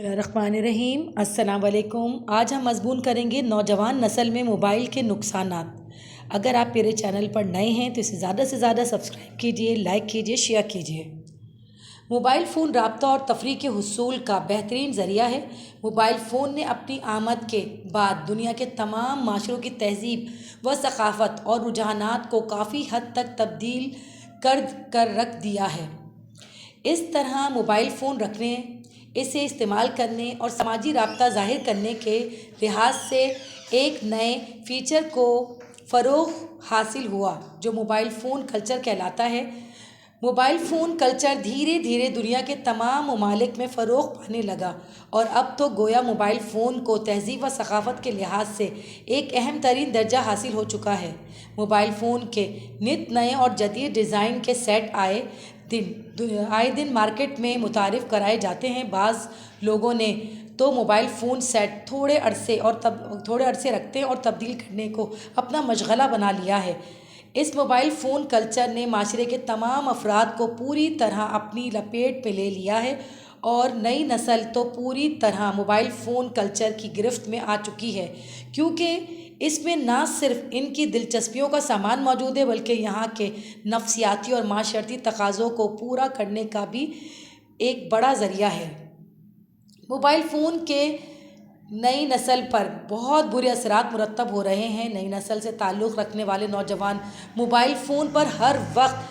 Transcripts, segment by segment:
बिस्मिल्लाहिर्रहमानिर्रहीम। अस्सलाम वालेकुम। आज हम मज़मून करेंगे नौजवान नस्ल में मोबाइल के नुकसानात। अगर आप मेरे चैनल पर नए हैं तो इसे ज़्यादा से ज़्यादा सब्सक्राइब कीजिए, लाइक कीजिए, शेयर कीजिए। मोबाइल फ़ोन राब्ता और तफरीह के हुसूल का बेहतरीन ज़रिया है। मोबाइल फ़ोन ने अपनी आमद के बाद दुनिया के तमाम माशरों की तहज़ीब व सक़ाफ़त और रुझानात को काफ़ी हद तक तब्दील कर रख दिया है। इस तरह मोबाइल फ़ोन रखने, इसे इस्तेमाल करने और समाजी राब्ता ज़ाहिर करने के लिहाज से एक नए फ़ीचर को फ़रोग़ हासिल हुआ जो मोबाइल फ़ोन कल्चर कहलाता है। मोबाइल फ़ोन कल्चर धीरे धीरे दुनिया के तमाम ममालिक में फ़रोग़ पाने लगा और अब तो गोया मोबाइल फ़ोन को तहज़ीब व सक़ाफ़त के लिहाज से एक अहम तरीन दर्जा हासिल हो चुका है। मोबाइल फ़ोन के नित नए और जदीद डिज़ाइन के सेट आए दिन मार्केट में मुतारिफ़ कराए जाते हैं। बाज़ लोगों ने तो मोबाइल फ़ोन सेट थोड़े अरसे रखते हैं और तब्दील करने को अपना मशगला बना लिया है। इस मोबाइल फ़ोन कल्चर ने माशरे के तमाम अफराद को पूरी तरह अपनी लपेट में ले लिया है और नई नस्ल तो पूरी तरह मोबाइल फ़ोन कल्चर की गिरफ्त में आ चुकी है, क्योंकि इसमें ना सिर्फ इनकी दिलचस्पियों का सामान मौजूद है बल्कि यहाँ के नफसियाती और माशरती तकाज़ों को पूरा करने का भी एक बड़ा ज़रिया है। मोबाइल फ़ोन के नई नस्ल पर बहुत बुरे असरात मुरतब हो रहे हैं। नई नस्ल से ताल्लुक़ रखने वाले नौजवान मोबाइल फ़ोन पर हर वक्त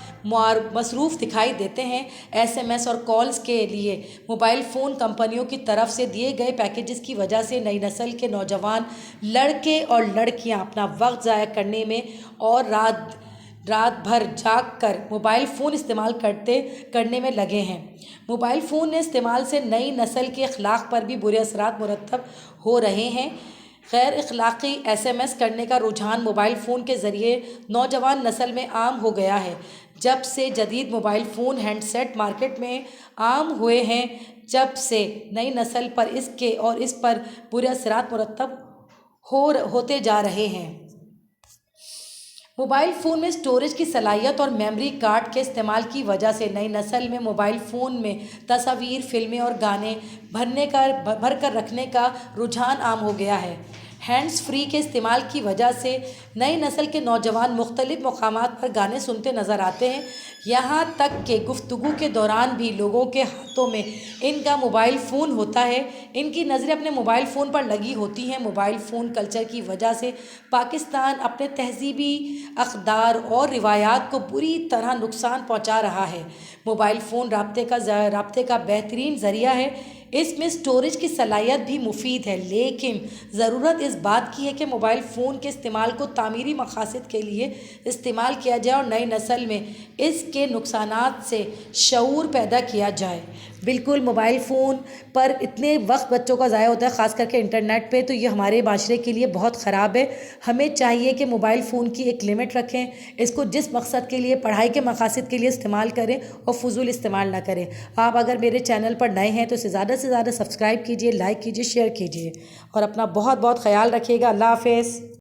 मसरूफ़ दिखाई देते हैं। SMS और कॉल्स के लिए मोबाइल फ़ोन कंपनियों की तरफ से दिए गए पैकेजेस की वजह से नई नस्ल के नौजवान लड़के और लड़कियां अपना वक्त ज़ाया करने में और रात भर जाग कर मोबाइल फ़ोन इस्तेमाल करने में लगे हैं। मोबाइल फ़ोन ने इस्तेमाल से नई नस्ल के अखलाक पर भी बुरे असरात मुरतब हो रहे हैं। गैर अखलाक़ी SMS करने का रुझान मोबाइल फ़ोन के ज़रिए नौजवान नस्ल में आम हो गया है। जब से जदीद मोबाइल फ़ोन हैंडसेट मार्केट में आम हुए हैं, जब से नई नस्ल पर इस पर बुरे असरात मुरतब होते जा रहे हैं। मोबाइल फ़ोन में स्टोरेज की सलाहियत और मेमोरी कार्ड के इस्तेमाल की वजह से नई नस्ल में मोबाइल फ़ोन में तस्वीर, फिल्में और गाने भर कर रखने का रुझान आम हो गया है। हैंड्स फ्री के इस्तेमाल की वजह से नई नस्ल के नौजवान मुख्तलिफ़ मकामात पर गाने सुनते नज़र आते हैं। यहाँ तक कि गुफ्तगू के दौरान भी लोगों के हाथों में इनका मोबाइल फ़ोन होता है, इनकी नज़रें अपने मोबाइल फ़ोन पर लगी होती हैं। मोबाइल फ़ोन कल्चर की वजह से पाकिस्तान अपने तहज़ीबी अक़दार और रिवायात को बुरी तरह नुकसान पहुँचा रहा है। मोबाइल फ़ोन राब्ते का बेहतरीन ज़रिया है। इसमें स्टोरेज की सलाहियत भी मुफीद है, लेकिन ज़रूरत इस बात की है कि मोबाइल फ़ोन के इस्तेमाल को तामीरी मकासद के लिए इस्तेमाल किया जाए और नई नस्ल में इसके नुकसानात से शऊर पैदा किया जाए। बिल्कुल, मोबाइल फ़ोन पर इतने वक्त बच्चों का ज़ाया होता है, ख़ास करके इंटरनेट पे, तो ये हमारे माशरे के लिए बहुत ख़राब है। हमें चाहिए कि मोबाइल फ़ोन की एक लिमिट रखें, इसको जिस मकसद के लिए, पढ़ाई के मकासद के लिए इस्तेमाल करें और फजूल इस्तेमाल ना करें। आप अगर मेरे चैनल पर नए हैं तो इसे ज़्यादा से ज़्यादा सब्सक्राइब कीजिए, लाइक कीजिए, शेयर कीजिए और अपना बहुत बहुत ख्याल रखिएगा। अल्लाह हाफ़िज़।